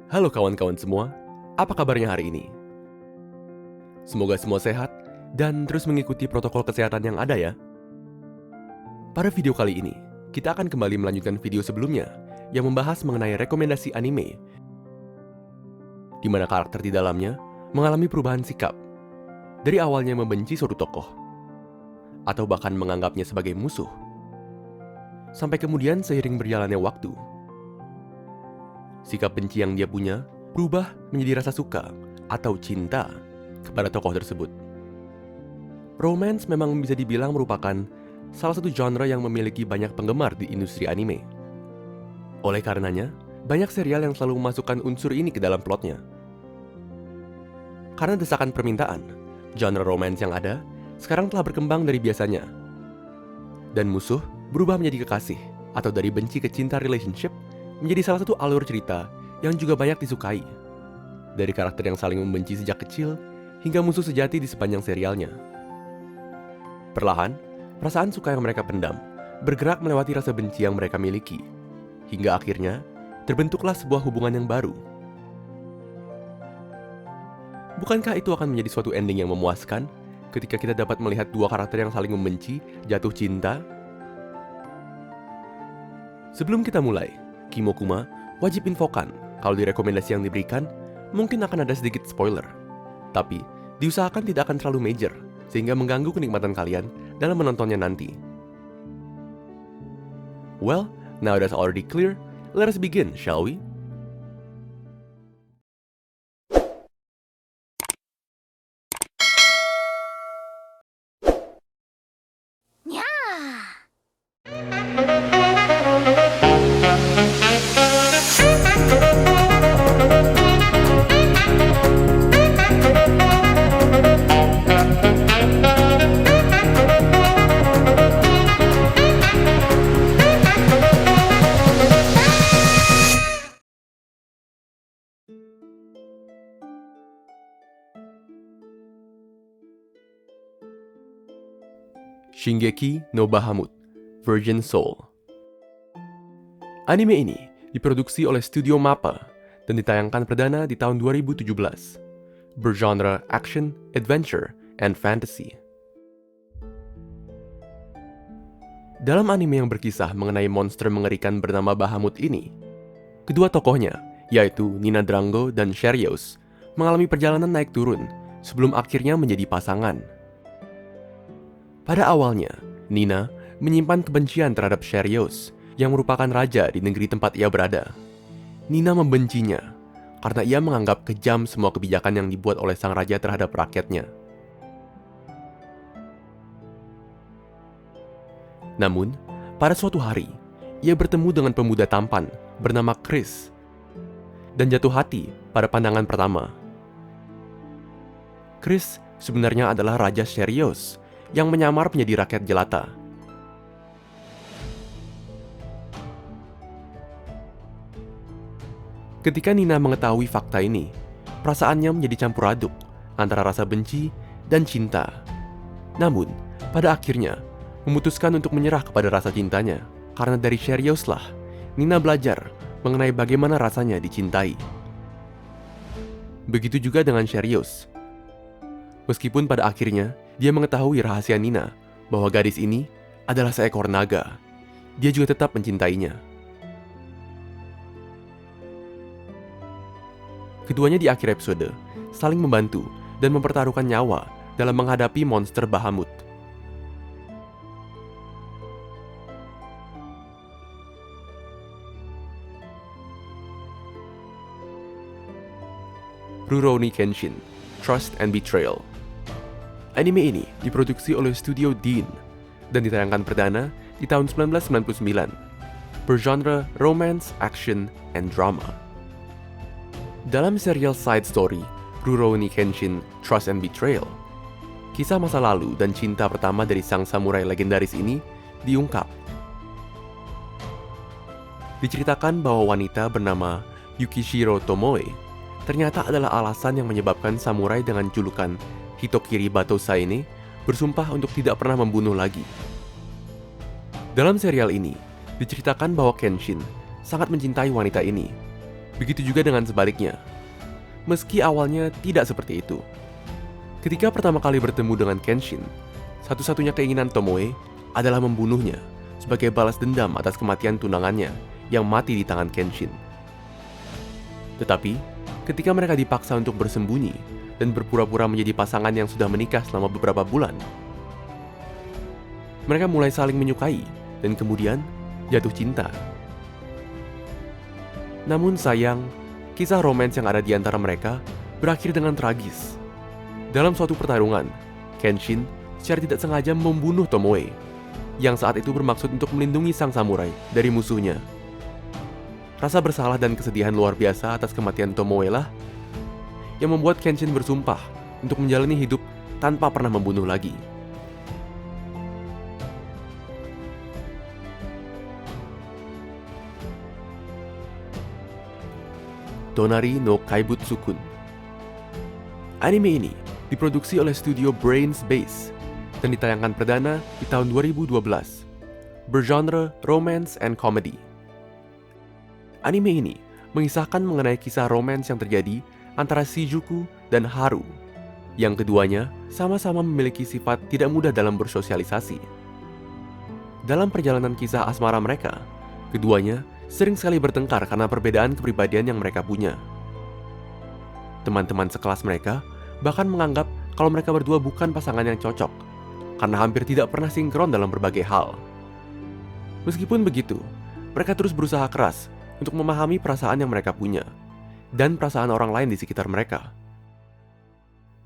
Halo kawan-kawan semua, apa kabarnya hari ini? Semoga semua sehat dan terus mengikuti protokol kesehatan yang ada ya. Pada video kali ini, kita akan kembali melanjutkan video sebelumnya yang membahas mengenai rekomendasi anime, di mana karakter di dalamnya mengalami perubahan sikap, dari awalnya membenci suatu tokoh, atau bahkan menganggapnya sebagai musuh, sampai kemudian seiring berjalannya waktu, sikap benci yang dia punya berubah menjadi rasa suka atau cinta kepada tokoh tersebut. Romance memang bisa dibilang merupakan salah satu genre yang memiliki banyak penggemar di industri anime. Oleh karenanya, banyak serial yang selalu memasukkan unsur ini ke dalam plotnya. Karena desakan permintaan, genre romance yang ada sekarang telah berkembang dari biasanya. Dan musuh berubah menjadi kekasih, atau dari benci ke cinta relationship menjadi salah satu alur cerita yang juga banyak disukai. Dari karakter yang saling membenci sejak kecil, hingga musuh sejati di sepanjang serialnya. Perlahan, perasaan suka yang mereka pendam bergerak melewati rasa benci yang mereka miliki, hingga akhirnya terbentuklah sebuah hubungan yang baru. Bukankah itu akan menjadi suatu ending yang memuaskan ketika kita dapat melihat dua karakter yang saling membenci jatuh cinta? Sebelum kita mulai, Kimokuma wajib infokan kalau di rekomendasi yang diberikan mungkin akan ada sedikit spoiler. Tapi, diusahakan tidak akan terlalu major, sehingga mengganggu kenikmatan kalian dalam menontonnya nanti. Well, now that's already clear, let us begin, shall we? Shingeki no Bahamut, Virgin Soul. Anime ini diproduksi oleh studio MAPPA dan ditayangkan perdana di tahun 2017. Bergenre action, adventure, and fantasy. Dalam anime yang berkisah mengenai monster mengerikan bernama Bahamut ini, kedua tokohnya, yaitu Nina Drango dan Sherios, mengalami perjalanan naik turun sebelum akhirnya menjadi pasangan. Pada awalnya, Nina menyimpan kebencian terhadap Sherios yang merupakan raja di negeri tempat ia berada. Nina membencinya karena ia menganggap kejam semua kebijakan yang dibuat oleh sang raja terhadap rakyatnya. Namun, pada suatu hari, ia bertemu dengan pemuda tampan bernama Chris dan jatuh hati pada pandangan pertama. Chris sebenarnya adalah Raja Sherios yang menyamar menjadi rakyat jelata. Ketika Nina mengetahui fakta ini, perasaannya menjadi campur aduk antara rasa benci dan cinta. Namun, pada akhirnya, memutuskan untuk menyerah kepada rasa cintanya, karena dari Sherios lah, Nina belajar mengenai bagaimana rasanya dicintai. Begitu juga dengan Sherios. Meskipun pada akhirnya, dia mengetahui rahasia Nina bahwa gadis ini adalah seekor naga, dia juga tetap mencintainya. Keduanya di akhir episode saling membantu dan mempertaruhkan nyawa dalam menghadapi monster Bahamut. Rurouni Kenshin, Trust and Betrayal. Anime ini diproduksi oleh studio Dean dan ditayangkan perdana di tahun 1999. Bergenre romance, action, and drama. Dalam serial side story Rurouni Kenshin, Trust and Betrayal, kisah masa lalu dan cinta pertama dari sang samurai legendaris ini diungkap. Diceritakan bahwa wanita bernama Yukishiro Tomoe ternyata adalah alasan yang menyebabkan samurai dengan julukan Hitokiri Bato Saene bersumpah untuk tidak pernah membunuh lagi. Dalam serial ini, diceritakan bahwa Kenshin sangat mencintai wanita ini. Begitu juga dengan sebaliknya. Meski awalnya tidak seperti itu. Ketika pertama kali bertemu dengan Kenshin, satu-satunya keinginan Tomoe adalah membunuhnya sebagai balas dendam atas kematian tunangannya yang mati di tangan Kenshin. Tetapi, ketika mereka dipaksa untuk bersembunyi dan berpura-pura menjadi pasangan yang sudah menikah selama beberapa bulan, mereka mulai saling menyukai dan kemudian jatuh cinta. Namun sayang, kisah romans yang ada di antara mereka berakhir dengan tragis. Dalam suatu pertarungan, Kenshin secara tidak sengaja membunuh Tomoe, yang saat itu bermaksud untuk melindungi sang samurai dari musuhnya. Rasa bersalah dan kesedihan luar biasa atas kematian Tomoe lah yang membuat Kenshin bersumpah untuk menjalani hidup tanpa pernah membunuh lagi. Tonari no Kaibutsukun. Anime ini diproduksi oleh studio Brains Base dan ditayangkan perdana di tahun 2012. Bergenre romance and comedy. Anime ini mengisahkan mengenai kisah romance yang terjadi antara Shizuku dan Haru, yang keduanya sama-sama memiliki sifat tidak mudah dalam bersosialisasi. Dalam perjalanan kisah asmara mereka, keduanya sering sekali bertengkar karena perbedaan kepribadian yang mereka punya. Teman-teman sekelas mereka bahkan menganggap kalau mereka berdua bukan pasangan yang cocok, karena hampir tidak pernah sinkron dalam berbagai hal. Meskipun begitu, mereka terus berusaha keras untuk memahami perasaan yang mereka punya, dan perasaan orang lain di sekitar mereka.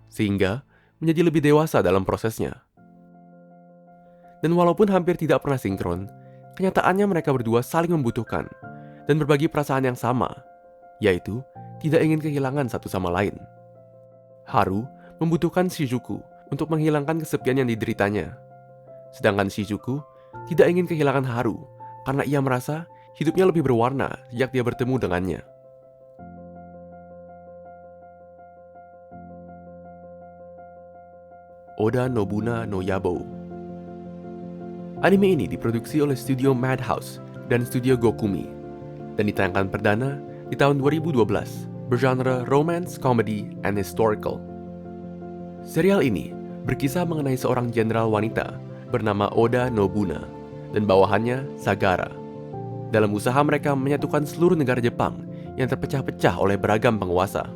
Sehingga menjadi lebih dewasa dalam prosesnya. Dan walaupun hampir tidak pernah sinkron, kenyataannya mereka berdua saling membutuhkan dan berbagi perasaan yang sama, yaitu tidak ingin kehilangan satu sama lain. Haru membutuhkan Shizuku untuk menghilangkan kesepian yang dideritanya. Sedangkan Shizuku tidak ingin kehilangan Haru karena ia merasa hidupnya lebih berwarna sejak dia bertemu dengannya. Oda Nobuna no Yabo. Anime ini diproduksi oleh studio Madhouse dan studio Gokumi dan ditayangkan perdana di tahun 2012, bergenre romance, comedy, and historical. Serial ini berkisah mengenai seorang jenderal wanita bernama Oda Nobuna dan bawahannya Sagara dalam usaha mereka menyatukan seluruh negara Jepang yang terpecah-pecah oleh beragam penguasa.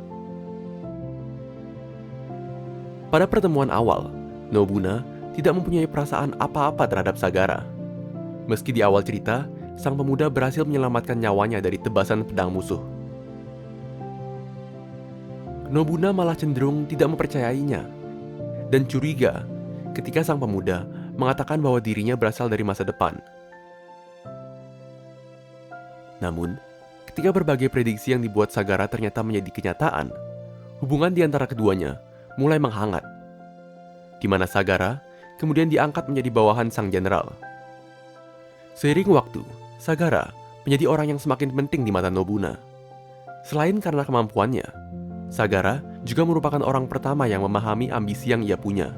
Pada pertemuan awal, Nobuna tidak mempunyai perasaan apa-apa terhadap Sagara. Meski di awal cerita, sang pemuda berhasil menyelamatkan nyawanya dari tebasan pedang musuh. Nobuna malah cenderung tidak mempercayainya dan curiga ketika sang pemuda mengatakan bahwa dirinya berasal dari masa depan. Namun, ketika berbagai prediksi yang dibuat Sagara ternyata menjadi kenyataan, hubungan di antara keduanya mulai menghangat, di mana Sagara kemudian diangkat menjadi bawahan sang jenderal. Seiring waktu, Sagara menjadi orang yang semakin penting di mata Nobuna. Selain karena kemampuannya, Sagara juga merupakan orang pertama yang memahami ambisi yang ia punya.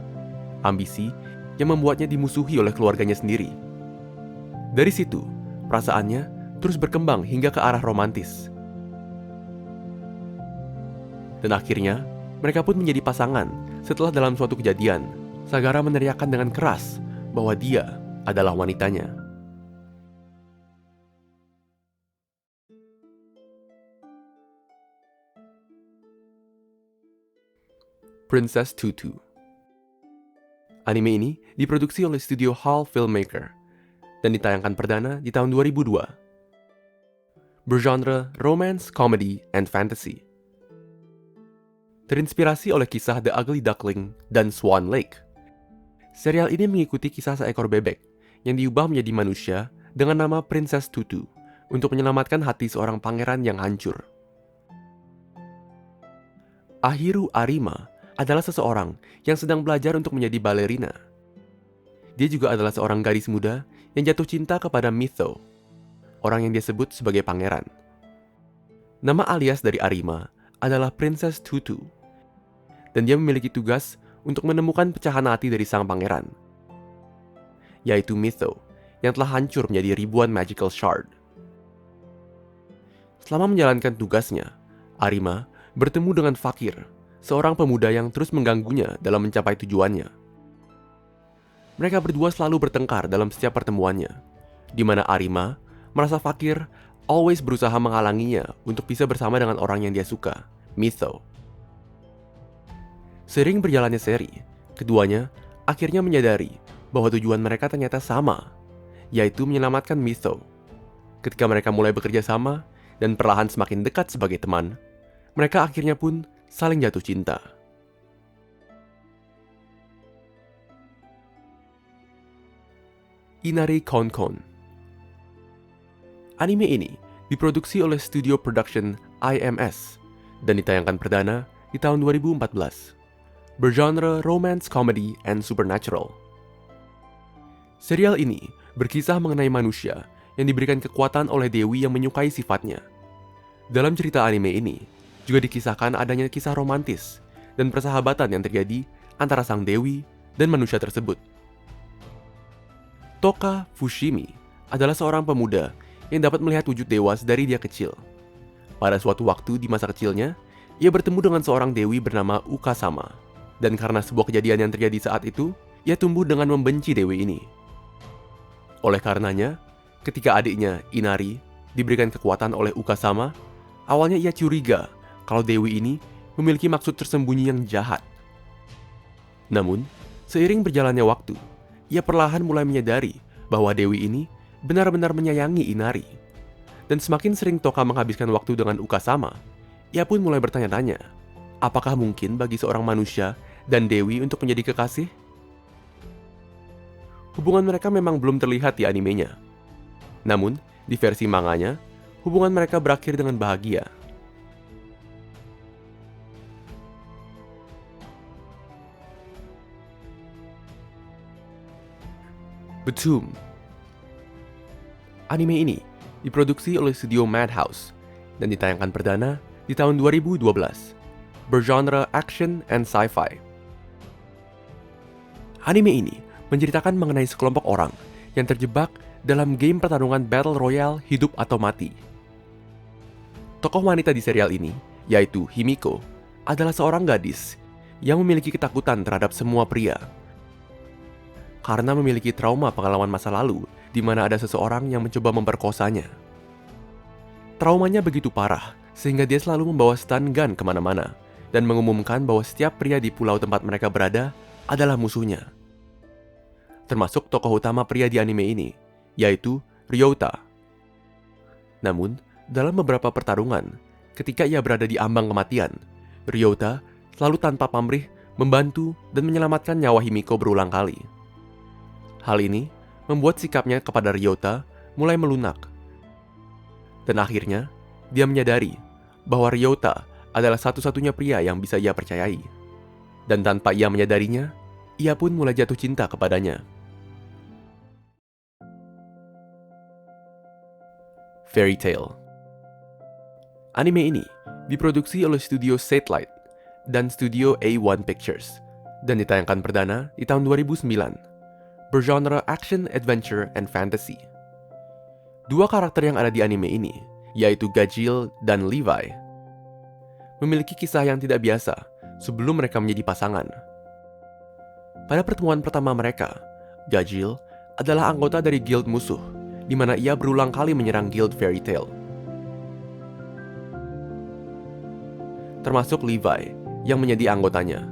Ambisi yang membuatnya dimusuhi oleh keluarganya sendiri. Dari situ, perasaannya terus berkembang hingga ke arah romantis. Dan akhirnya, mereka pun menjadi pasangan setelah dalam suatu kejadian, Sagara meneriakkan dengan keras bahwa dia adalah wanitanya. Princess Tutu. Anime ini diproduksi oleh studio Hall Filmmaker dan ditayangkan perdana di tahun 2002. Bergenre romance, comedy, and fantasy. Terinspirasi oleh kisah The Ugly Duckling dan Swan Lake. Serial ini mengikuti kisah seekor bebek yang diubah menjadi manusia dengan nama Princess Tutu untuk menyelamatkan hati seorang pangeran yang hancur. Ahiru Arima adalah seseorang yang sedang belajar untuk menjadi balerina. Dia juga adalah seorang gadis muda yang jatuh cinta kepada Mitho, orang yang dia sebut sebagai pangeran. Nama alias dari Arima adalah Princess Tutu, dan dia memiliki tugas untuk menemukan pecahan hati dari sang pangeran, yaitu Mitho, yang telah hancur menjadi ribuan magical shard. Selama menjalankan tugasnya, Arima bertemu dengan Fakir, seorang pemuda yang terus mengganggunya dalam mencapai tujuannya. Mereka berdua selalu bertengkar dalam setiap pertemuannya, di mana Arima merasa Fakir always berusaha menghalanginya untuk bisa bersama dengan orang yang dia suka, Mitho. Sering berjalannya seri, keduanya akhirnya menyadari bahwa tujuan mereka ternyata sama, yaitu menyelamatkan Mitho. Ketika mereka mulai bekerja sama dan perlahan semakin dekat sebagai teman, mereka akhirnya pun saling jatuh cinta. Inari Konkon. Anime ini diproduksi oleh studio production IMS dan ditayangkan perdana di tahun 2014. Bergenre romance, comedy, and supernatural. Serial ini berkisah mengenai manusia yang diberikan kekuatan oleh dewi yang menyukai sifatnya. Dalam cerita anime ini, juga dikisahkan adanya kisah romantis dan persahabatan yang terjadi antara sang dewi dan manusia tersebut. Toka Fushimi adalah seorang pemuda yang dapat melihat wujud dewa dari dia kecil. Pada suatu waktu di masa kecilnya, ia bertemu dengan seorang dewi bernama Ukasama. Dan karena sebuah kejadian yang terjadi saat itu, ia tumbuh dengan membenci dewi ini. Oleh karenanya, ketika adiknya, Inari, diberikan kekuatan oleh Ukasama, awalnya ia curiga kalau dewi ini memiliki maksud tersembunyi yang jahat. Namun, seiring berjalannya waktu, ia perlahan mulai menyadari bahwa dewi ini benar-benar menyayangi Inari. Dan semakin sering Toka menghabiskan waktu dengan Ukasama, ia pun mulai bertanya-tanya, apakah mungkin bagi seorang manusia dan dewi untuk menjadi kekasih? Hubungan mereka memang belum terlihat di animenya. Namun, di versi manganya, hubungan mereka berakhir dengan bahagia. Betum. Anime ini diproduksi oleh studio Madhouse dan ditayangkan perdana di tahun 2012. Bergenre action and sci-fi. Anime ini menceritakan mengenai sekelompok orang yang terjebak dalam game pertarungan Battle Royale hidup atau mati. Tokoh wanita di serial ini, yaitu Himiko, adalah seorang gadis yang memiliki ketakutan terhadap semua pria. Karena memiliki trauma pengalaman masa lalu di mana ada seseorang yang mencoba memperkosanya. Traumanya begitu parah sehingga dia selalu membawa stun gun kemana-mana dan mengumumkan bahwa setiap pria di pulau tempat mereka berada adalah musuhnya. Termasuk tokoh utama pria di anime ini, yaitu Ryota. Namun, dalam beberapa pertarungan, ketika ia berada di ambang kematian, Ryota selalu tanpa pamrih membantu dan menyelamatkan nyawa Himiko berulang kali. Hal ini membuat sikapnya kepada Ryota mulai melunak. Dan akhirnya, dia menyadari bahwa Ryota adalah satu-satunya pria yang bisa ia percayai. Dan tanpa ia menyadarinya, ia pun mulai jatuh cinta kepadanya. Fairy Tail. Anime ini diproduksi oleh studio Satellite dan studio A1 Pictures dan ditayangkan perdana di tahun 2009. Bergenre action, adventure, and fantasy. Dua karakter yang ada di anime ini, yaitu Gajeel dan Levi, memiliki kisah yang tidak biasa sebelum mereka menjadi pasangan. Pada pertemuan pertama mereka, Gajeel adalah anggota dari guild musuh, di mana ia berulang kali menyerang guild Fairy Tail. Termasuk Levi, yang menjadi anggotanya.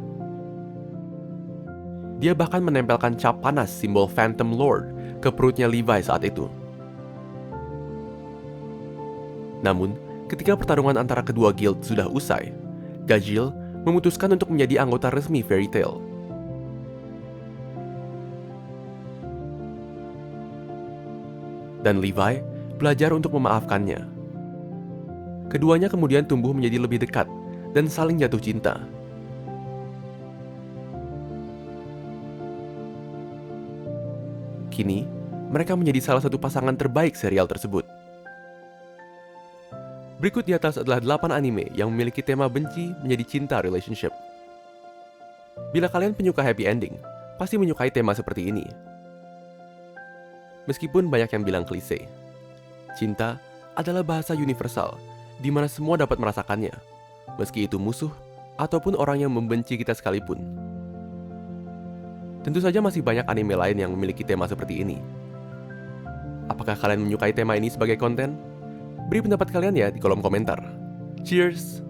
Dia bahkan menempelkan cap panas simbol Phantom Lord ke perutnya Levi saat itu. Namun, ketika pertarungan antara kedua guild sudah usai, Gajeel memutuskan untuk menjadi anggota resmi Fairy Tail. Dan Levi belajar untuk memaafkannya. Keduanya kemudian tumbuh menjadi lebih dekat dan saling jatuh cinta. Kini, mereka menjadi salah satu pasangan terbaik serial tersebut. Berikut di atas adalah 8 anime yang memiliki tema benci menjadi cinta relationship. Bila kalian penyuka happy ending, pasti menyukai tema seperti ini. Meskipun banyak yang bilang klise, cinta adalah bahasa universal di mana semua dapat merasakannya, meski itu musuh ataupun orang yang membenci kita sekalipun. Tentu saja masih banyak anime lain yang memiliki tema seperti ini. Apakah kalian menyukai tema ini sebagai konten? Beri pendapat kalian ya di kolom komentar. Cheers!